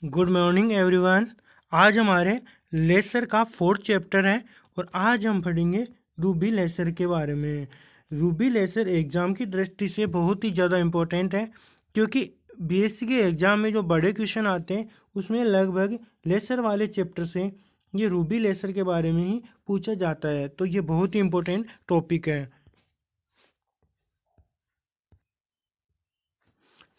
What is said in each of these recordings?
Good morning everyone. आज हमारे laser का 4th चैप्टर है और आज हम पढ़ेंगे रूबी लेसर के बारे में। रूबी लेसर एग्ज़ाम की दृष्टि से बहुत ही ज़्यादा इम्पोर्टेंट है, क्योंकि बीएससी के एग्ज़ाम में जो बड़े क्वेश्चन आते हैं उसमें लगभग लेसर वाले चैप्टर से ये रूबी लेसर के बारे में ही पूछा जाता है। तो ये बहुत ही इम्पोर्टेंट टॉपिक है।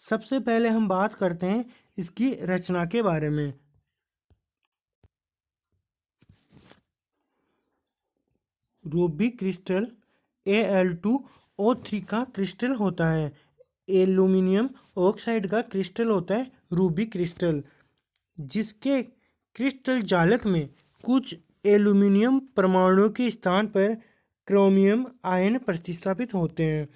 सबसे पहले हम बात करते हैं इसकी रचना के बारे में। रूबी क्रिस्टल Al2O3 का क्रिस्टल होता है। एल्यूमिनियम ऑक्साइड का क्रिस्टल होता है रूबी क्रिस्टल, जिसके क्रिस्टल जालक में कुछ एल्यूमिनियम परमाणुओं के स्थान पर क्रोमियम आयन प्रतिस्थापित होते हैं।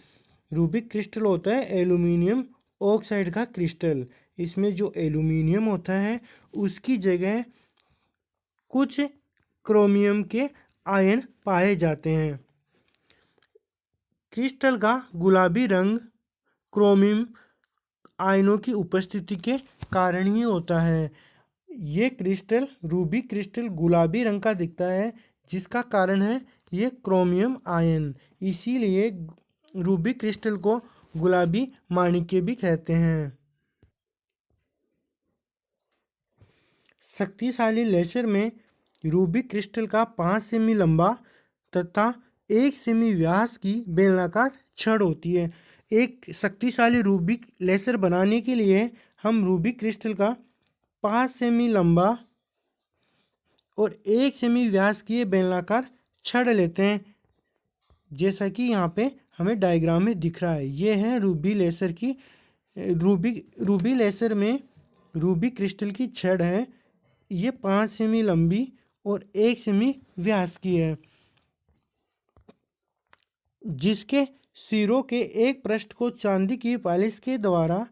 रूबी क्रिस्टल होता है एल्यूमिनियम ऑक्साइड का क्रिस्टल। इसमें जो एल्यूमिनियम होता है उसकी जगह कुछ क्रोमियम के आयन पाए जाते हैं। क्रिस्टल का गुलाबी रंग क्रोमियम आयनों की उपस्थिति के कारण ही होता है। ये क्रिस्टल रूबी क्रिस्टल गुलाबी रंग का दिखता है, जिसका कारण है ये क्रोमियम आयन। इसीलिए रूबी क्रिस्टल को गुलाबी माणिक्य भी कहते हैं। शक्तिशाली लेसर में रूबी क्रिस्टल का 5 सेमी लंबा तथा 1 सेमी व्यास की बेलनाकार छड़ होती है। एक शक्तिशाली रूबी लेसर बनाने के लिए हम रूबी क्रिस्टल का 5 सेमी लंबा और 1 सेमी व्यास की ये बेलनाकार छड़ लेते हैं, जैसा कि यहाँ पे हमें डायग्राम में दिख रहा है। ये है रूबी लेसर की रूबी लेसर में रूबी क्रिस्टल की छड़ है। ये 5 सेमी लंबी और 1 सेमी व्यास की है, जिसके सिरों के एक पृष्ठ को चांदी की पॉलिश के द्वारा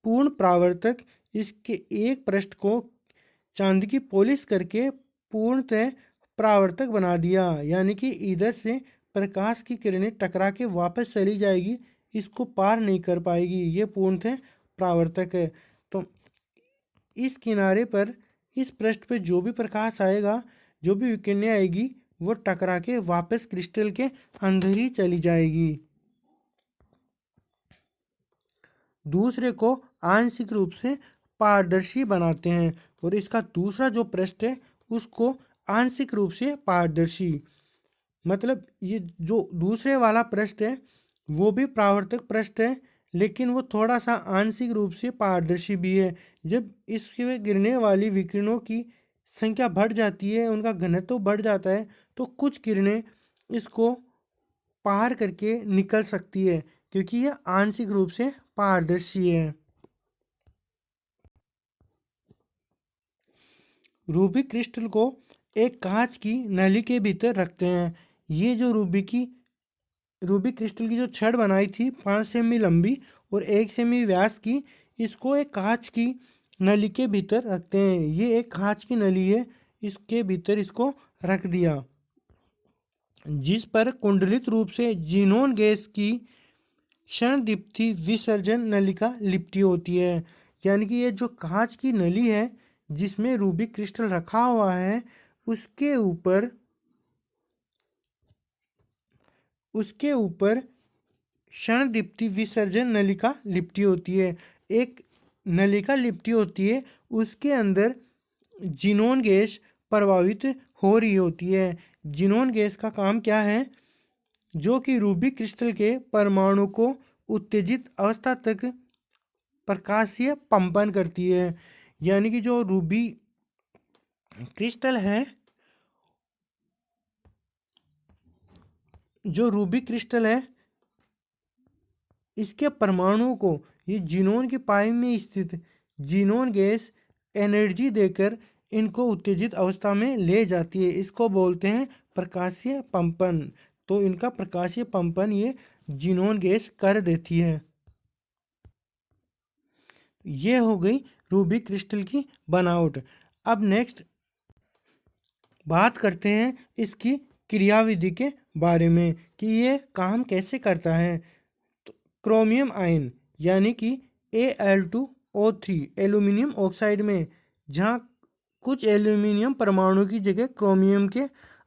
पूर्ण परावर्तक, इसके एक पृष्ठ को चांदी की पॉलिश करके पूर्णतः परावर्तक बना दिया। यानी कि इधर से प्रकाश की किरणें टकरा के वापस चली जाएगी, इसको पार नहीं कर पाएगी। ये पूर्णतः परावर्तक है। तो इस किनारे पर इस पृष्ठ पे जो भी प्रकाश आएगा, जो भी विकिरणें आएगी, वो टकरा के वापस क्रिस्टल के अंदर ही चली जाएगी। दूसरे को आंशिक रूप से पारदर्शी बनाते हैं और इसका दूसरा जो पृष्ठ है उसको आंशिक रूप से पारदर्शी, मतलब ये जो दूसरे वाला पृष्ठ है वो भी परावर्तक पृष्ठ है, लेकिन वो थोड़ा सा आंशिक रूप से पारदर्शी भी है। जब इसके गिरने वाली विकिरणों की संख्या बढ़ जाती है, उनका घनत्व बढ़ जाता है, तो कुछ किरणें इसको पार करके निकल सकती है, क्योंकि यह आंशिक रूप से पारदर्शी है। रूबी क्रिस्टल को एक कांच की नली के भीतर रखते हैं। ये जो रूबी क्रिस्टल की जो छड़ बनाई थी 5 सेमी लंबी और 1 सेमी व्यास की, इसको एक कांच की नली के भीतर रखते हैं। ये एक कांच की नली है, इसके भीतर इसको रख दिया, जिस पर कुंडलित रूप से जीनोन गैस की क्षण दीप्ति विसर्जन नलिका लिपटी होती है। यानी कि ये जो कांच की नली है जिसमें रूबी क्रिस्टल रखा हुआ है, उसके ऊपर क्षण दीप्ति विसर्जन नलिका लिपटी होती है। एक नलिका लिपटी होती है, उसके अंदर जीनोन गैस प्रवाहित हो रही होती है। जीनोन गैस का काम क्या है? जो कि रूबी क्रिस्टल के परमाणु को उत्तेजित अवस्था तक प्रकाशीय पंपन करती है। यानी कि जो रूबी क्रिस्टल है इसके परमाणुओं को ये जीनोन की पाई में स्थित जीनोन गैस एनर्जी देकर इनको उत्तेजित अवस्था में ले जाती है। इसको बोलते हैं प्रकाशीय पंपन। तो इनका प्रकाशीय पंपन ये जीनोन गैस कर देती है। ये हो गई रूबी क्रिस्टल की बनावट। अब नेक्स्ट बात करते हैं इसकी क्रियाविधि के बारे में कि ये काम कैसे करता है। तो क्रोमियम आयन यानी कि Al2O3 एल्यूमिनियम ऑक्साइड में जहाँ कुछ एल्यूमिनियम परमाणु की जगह क्रोमियम के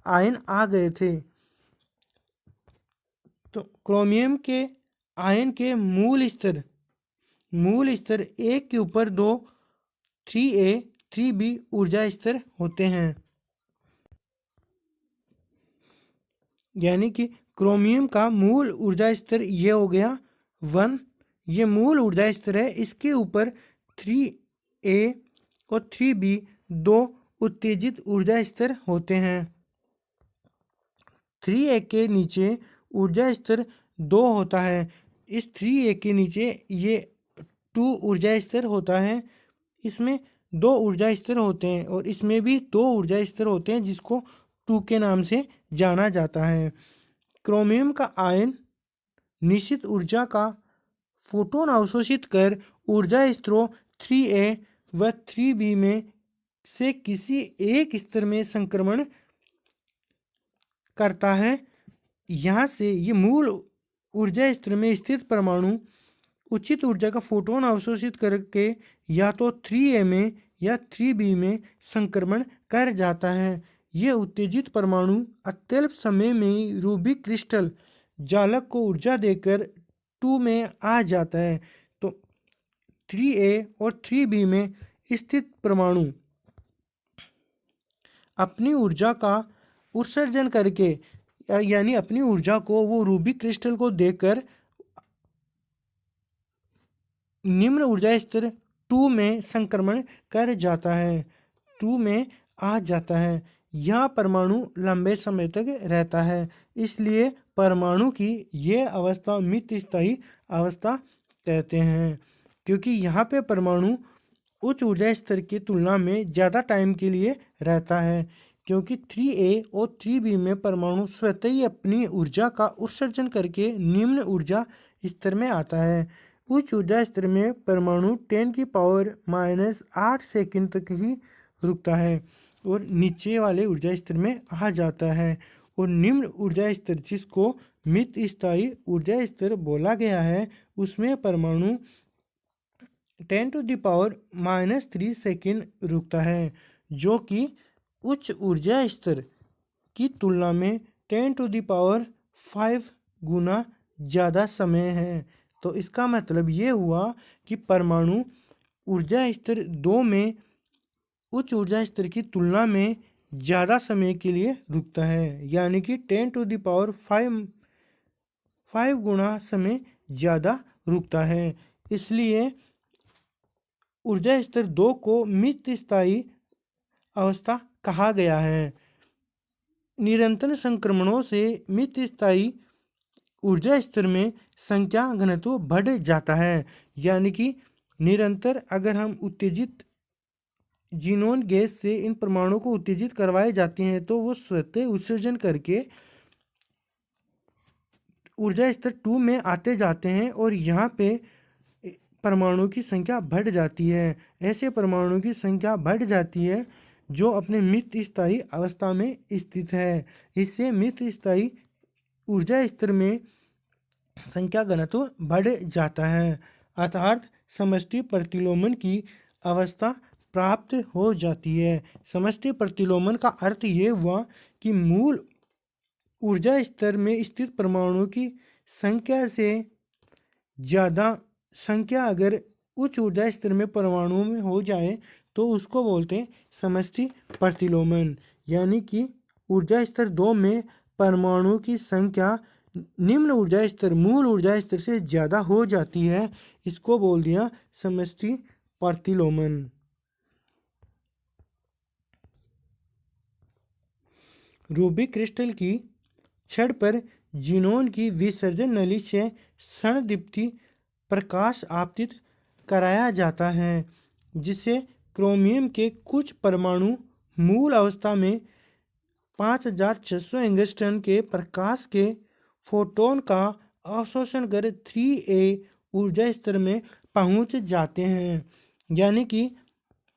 आयन आ गए थे। तो क्रोमियम के आयन के मूल स्तर एक के ऊपर दो 3A 3B ऊर्जा स्तर होते हैं। यानी कि क्रोमियम का मूल ऊर्जा स्तर ये हो गया 1, ये मूल ऊर्जा स्तर है। इसके ऊपर 3A और 3B दो उत्तेजित ऊर्जा स्तर होते हैं। 3A के नीचे ऊर्जा स्तर 2 होता है। इस 3A के नीचे ये 2 ऊर्जा स्तर होता है। इसमें 2 ऊर्जा स्तर होते हैं और इसमें भी 2 ऊर्जा स्तर होते हैं जिसको 2 के नाम से जाना जाता है। क्रोमियम का आयन निश्चित ऊर्जा का फोटोन अवशोषित कर ऊर्जा स्तरों 3A व 3B में से किसी एक स्तर में संक्रमण करता है। यहाँ से ये मूल ऊर्जा स्तर में स्थित परमाणु उचित ऊर्जा का फोटोन अवशोषित करके या तो 3A में या 3B में संक्रमण कर जाता है। ये उत्तेजित परमाणु अत्यल्प समय में रूबिक क्रिस्टल जालक को ऊर्जा देकर 2 में आ जाता है। तो 3A और 3B में स्थित परमाणु अपनी ऊर्जा का उत्सर्जन करके यानी अपनी ऊर्जा को वो रूबिक क्रिस्टल को देकर निम्न ऊर्जा स्तर 2 में संक्रमण कर जाता है, 2 में आ जाता है। यह परमाणु लंबे समय तक रहता है, इसलिए परमाणु की ये अवस्था मित स्थायी अवस्था कहते हैं, क्योंकि यहाँ पे परमाणु उच्च ऊर्जा स्तर की तुलना में ज़्यादा टाइम के लिए रहता है। क्योंकि 3A और 3B में परमाणु स्वतः ही अपनी ऊर्जा का उत्सर्जन करके निम्न ऊर्जा स्तर में आता है। उच्च ऊर्जा स्तर में परमाणु 10⁻⁸ सेकंड तक ही रुकता है और नीचे वाले ऊर्जा स्तर में आ जाता है। और निम्न ऊर्जा स्तर जिसको मित स्थायी ऊर्जा स्तर बोला गया है, उसमें परमाणु 10⁻³ सेकंड रुकता है, जो कि उच्च ऊर्जा स्तर की तुलना में 10⁵ गुना ज़्यादा समय है। तो इसका मतलब ये हुआ कि परमाणु ऊर्जा स्तर 2 में उच्च ऊर्जा स्तर की तुलना में ज़्यादा समय के लिए रुकता है, यानी कि 10⁵ गुना समय ज़्यादा रुकता है। इसलिए ऊर्जा स्तर 2 को मित स्थायी अवस्था कहा गया है। निरंतर संक्रमणों से मित स्थायी ऊर्जा स्तर में संख्या घनत्व बढ़ जाता है। यानी कि निरंतर अगर हम उत्तेजित जीनोन गैस से इन परमाणुओं को उत्तेजित करवाए जाते हैं तो वो स्वतः उत्सर्जन करके ऊर्जा स्तर 2 में आते जाते हैं और यहाँ पे परमाणु की संख्या बढ़ जाती है। ऐसे परमाणु की संख्या बढ़ जाती है जो अपने मित स्थायी अवस्था में स्थित है। इससे मित स्थायी ऊर्जा स्तर में संख्या घनत्व बढ़ जाता है, अर्थात समष्टि प्रतिलोमन की अवस्था प्राप्त हो जाती है। समष्टि प्रतिलोमन का अर्थ ये हुआ कि मूल ऊर्जा स्तर में स्थित परमाणुओं की संख्या से ज़्यादा संख्या अगर उच्च ऊर्जा स्तर में परमाणुओं में हो जाए तो उसको बोलते हैं समष्टि प्रतिलोमन। यानी कि ऊर्जा स्तर 2 में परमाणुओं की संख्या निम्न ऊर्जा स्तर मूल ऊर्जा स्तर से ज़्यादा हो जाती है, इसको बोल दिया समष्टि प्रतिलोमन। रूबिक क्रिस्टल की छड़ पर जीनोन की विसर्जन नली से क्षणदीप्ति प्रकाश आपतित कराया जाता है, जिससे क्रोमियम के कुछ परमाणु मूल अवस्था में 5600 एंगस्ट्रॉन के प्रकाश के फोटोन का अवशोषण कर 3A ऊर्जा स्तर में पहुंच जाते हैं। यानी कि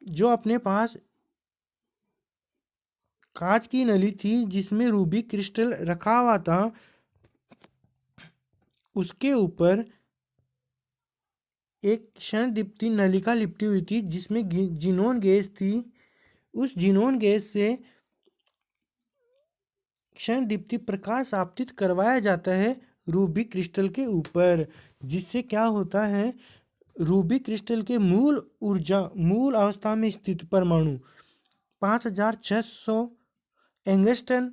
जो अपने पास कांच की नली थी जिसमें रूबिक क्रिस्टल रखा हुआ था, उसके ऊपर एक क्षण दीप्ति नलिका लिपटी हुई थी जिसमें जिनोन गैस थी। उस जिनोन गैस से क्षण दीप्ति प्रकाश आपतित करवाया जाता है रूबी क्रिस्टल के ऊपर, जिससे क्या होता है, रूबी क्रिस्टल के मूल अवस्था में स्थित परमाणु 5600 एंगस्ट्रॉन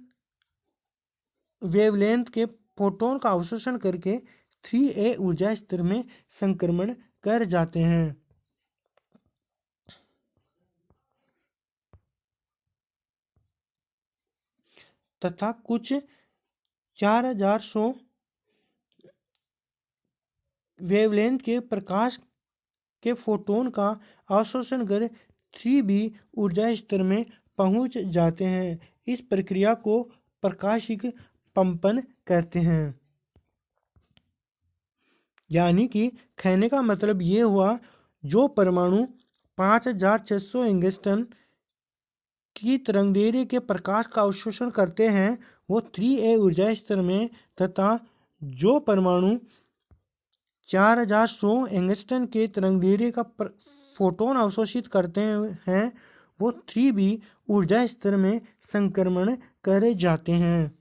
वेवलेंथ के फोटोन का अवशोषण करके 3A ऊर्जा स्तर में संक्रमण कर जाते हैं। तथा कुछ 4100 वेवलेंथ के प्रकाश के फोटोन का अवशोषण कर 3B ऊर्जा स्तर में पहुंच जाते हैं। इस प्रक्रिया को प्रकाशिक पंपन कहते हैं। यानी कि कहने का मतलब ये हुआ, जो परमाणु 5600 एंगस्ट्रॉन की तरंगदैर्घ्य के प्रकाश का अवशोषण करते हैं वो 3A ऊर्जा स्तर में, तथा जो परमाणु 4100 एंगस्ट्रॉन के तरंगदैर्घ्य का फोटोन अवशोषित करते हैं वो 3B ऊर्जा स्तर में संक्रमण करे जाते हैं।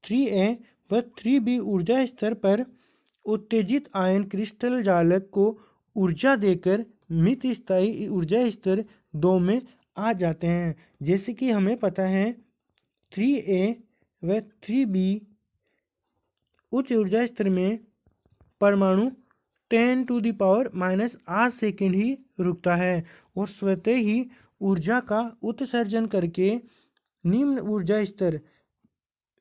3A व 3B ऊर्जा स्तर पर उत्तेजित आयन क्रिस्टल जालक को ऊर्जा देकर मित स्थायी ऊर्जा स्तर 2 में आ जाते हैं। जैसे कि हमें पता है 3A व 3B उच्च ऊर्जा स्तर में परमाणु 10⁻⁻8 सेकेंड ही रुकता है और स्वतः ही ऊर्जा का उत्सर्जन करके निम्न ऊर्जा स्तर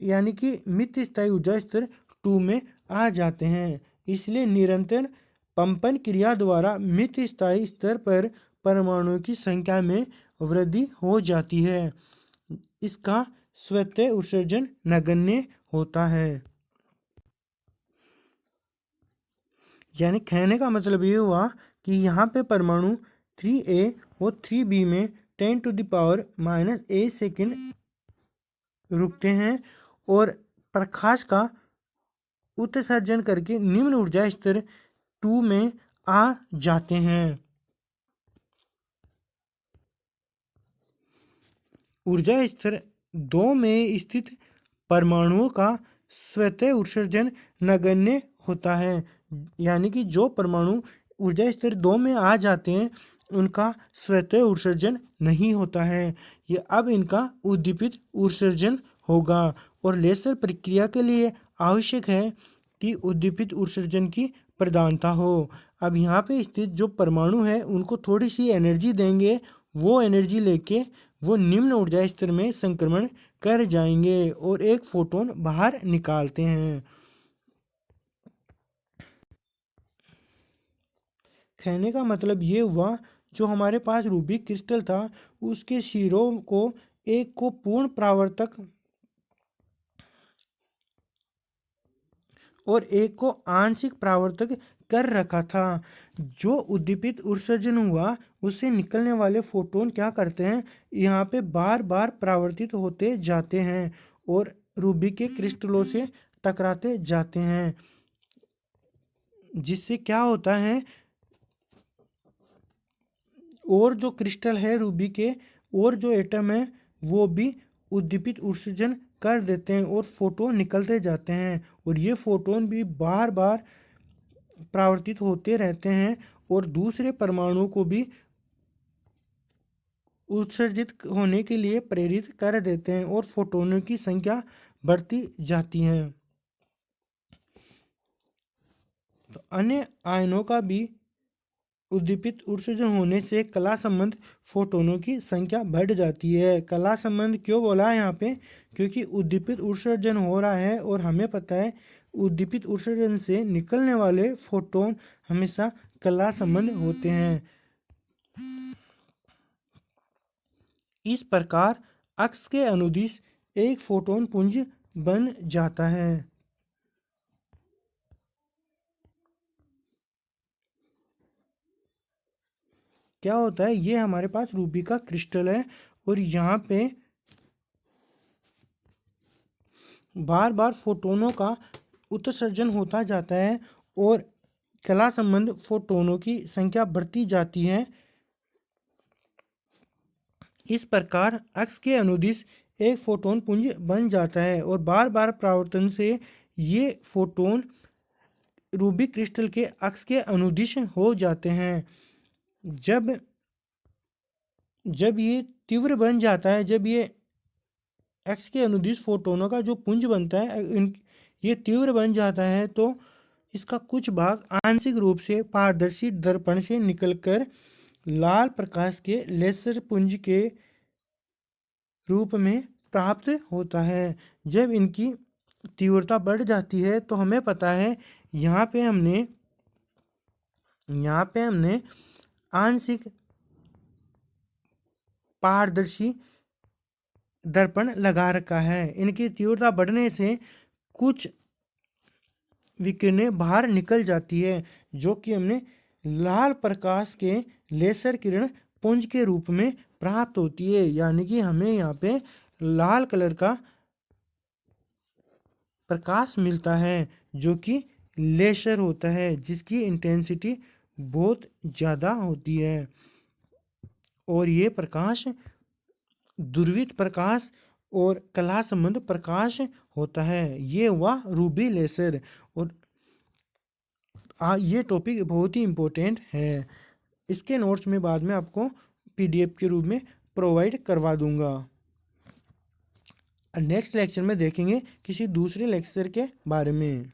यानी कि मित स्थायी ऊर्जा स्तर 2 में आ जाते हैं। इसलिए निरंतर पंपन क्रिया द्वारा मित स्थायी स्तर पर परमाणुओं की संख्या में वृद्धि हो जाती है। इसका स्वतः उत्सर्जन नगण्य होता है। यानी कहने का मतलब ये हुआ कि यहाँ पे परमाणु 3A और 3B में 10⁻⁻8 सेकेंड रुकते हैं और प्रकाश का उत्सर्जन करके निम्न ऊर्जा स्तर 2 में आ जाते हैं। ऊर्जा स्तर 2 में स्थित परमाणुओं का स्वतः उत्सर्जन नगण्य होता है। यानी कि जो परमाणु ऊर्जा स्तर 2 में आ जाते हैं उनका स्वतः उत्सर्जन नहीं होता है। ये अब इनका उद्दीपित उत्सर्जन होगा और लेसर प्रक्रिया के लिए आवश्यक है कि उद्दीपित उत्सर्जन की प्रधानता हो। अब यहाँ पे स्थित जो परमाणु है उनको थोड़ी सी एनर्जी देंगे, वो एनर्जी लेके वो निम्न ऊर्जा स्तर में संक्रमण कर जाएंगे और एक फोटोन बाहर निकालते हैं। कहने का मतलब ये हुआ, जो हमारे पास रूबिक क्रिस्टल था उसके सिरों को एक को पूर्ण परावर्तक और एक को आंशिक परावर्तक कर रखा था। जो उद्दीपित उत्सर्जन हुआ उससे निकलने वाले फोटोन क्या करते हैं, यहाँ पे बार बार परावर्तित होते जाते हैं और रूबिक के क्रिस्टलों से टकराते जाते हैं, जिससे क्या होता है, और जो क्रिस्टल है रूबी के और जो एटम है वो भी उद्दीपित उत्सर्जन कर देते हैं और फोटोन निकलते जाते हैं और ये फोटोन भी बार बार परावर्तित होते रहते हैं और दूसरे परमाणुओं को भी उत्सर्जित होने के लिए प्रेरित कर देते हैं और फोटोनों की संख्या बढ़ती जाती है। तो अन्य आयनों का भी उद्दीपित उत्सर्जन होने से कला संबंध फोटोनों की संख्या बढ़ जाती है। कला संबंध क्यों बोला है यहाँ पे, क्योंकि उद्दीपित उत्सर्जन हो रहा है और हमें पता है उद्दीपित उत्सर्जन से निकलने वाले फोटोन हमेशा कला संबंध होते हैं। इस प्रकार अक्ष के अनुदिश एक फोटोन पुंज बन जाता है। क्या होता है, ये हमारे पास रूबी का क्रिस्टल है और यहाँ पे बार बार फोटोनों का उत्सर्जन होता जाता है और कला संबंध फोटोनों की संख्या बढ़ती जाती है। इस प्रकार अक्ष के अनुदिश एक फोटोन पुंज बन जाता है और बार बार परावर्तन से ये फोटोन रूबिक क्रिस्टल के अक्ष के अनुदिश हो जाते हैं। जब जब ये तीव्र बन जाता है, जब ये एक्स के अनुदिश फोटोनों का जो पुंज बनता है ये तीव्र बन जाता है, तो इसका कुछ भाग आंशिक रूप से पारदर्शी दर्पण से निकलकर लाल प्रकाश के लेसर पुंज के रूप में प्राप्त होता है। जब इनकी तीव्रता बढ़ जाती है तो हमें पता है यहाँ पे हमने आंशिक पारदर्शी दर्पण लगा रखा है। इनकी तीव्रता बढ़ने से कुछ विकिरणें बाहर निकल जाती है जो कि हमने लाल प्रकाश के लेसर किरण पुंज के रूप में प्राप्त होती है। यानी कि हमें यहाँ पे लाल कलर का प्रकाश मिलता है जो कि लेसर होता है, जिसकी इंटेंसिटी बहुत ज़्यादा होती है। और ये प्रकाश ध्रुवित प्रकाश और कला संबंध प्रकाश होता है। ये हुआ रूबी लेसर। और ये टॉपिक बहुत ही इम्पोर्टेंट है। इसके नोट्स में बाद में आपको पीडीएफ के रूप में प्रोवाइड करवा दूंगा। नेक्स्ट लेक्चर में देखेंगे किसी दूसरे लेक्चर के बारे में।